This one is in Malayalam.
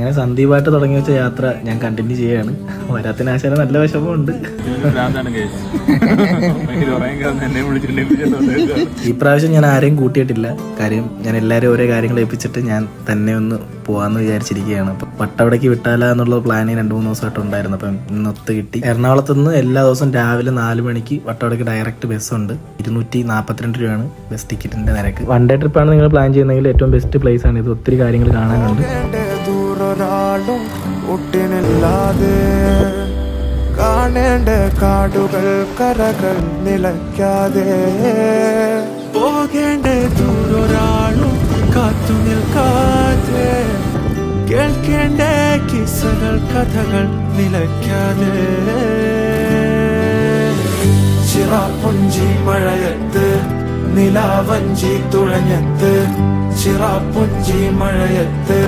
അങ്ങനെ സന്ദീപായിട്ട് തുടങ്ങി വെച്ച യാത്ര ഞാൻ കണ്ടിന്യൂ ചെയ്യാണ്. വരാത്തിന് ആശാന നല്ല വിഷമമുണ്ട്. ഈ പ്രാവശ്യം ഞാൻ ആരെയും കൂട്ടിയിട്ടില്ല. കാര്യം ഞാൻ എല്ലാവരും ഓരോ കാര്യങ്ങൾ ഏൽപ്പിച്ചിട്ട് ഞാൻ തന്നെ ഒന്ന് പോവാന്ന് വിചാരിച്ചിരിക്കുകയാണ്. അപ്പം വട്ടവടയ്ക്ക് വിട്ടാല എന്നുള്ള പ്ലാന് 2-3 ദിവസമായിട്ട് ഉണ്ടായിരുന്നു. അപ്പം ഇന്നൊത്ത് കിട്ടി. എറണാകുളത്ത് നിന്ന് എല്ലാ ദിവസവും രാവിലെ 4 മണിക്ക് വട്ടവടയ്ക്ക് ഡയറക്റ്റ് ബസ്സുണ്ട്. 242 രൂപയാണ് ബസ് ടിക്കറ്റിന്റെ നിരക്ക്. 1 ഡേ ട്രിപ്പാണ് നിങ്ങൾ പ്ലാൻ ചെയ്യുന്നതെങ്കിൽ ഏറ്റവും ബെസ്റ്റ് പ്ലേസ് ആണ് ഇത്. ഒത്തിരി കാര്യങ്ങൾ കാണാനുണ്ട്. കാണേണ്ട കാടുകൾ കരകൾ നിലയ്ക്കാതെ പോകേണ്ട ദൂരൊരാളും കാത്തു നിൽക്കാതെ കേൾക്കേണ്ട കിസ്സകൾ കഥകൾ നിലയ്ക്കാതെ ചിറാപ്പുഞ്ചി മഴയത്ത് നിലാവഞ്ചി തുഴഞ്ഞത്ത് ചിറാപ്പുഞ്ചി മഴയത്ത്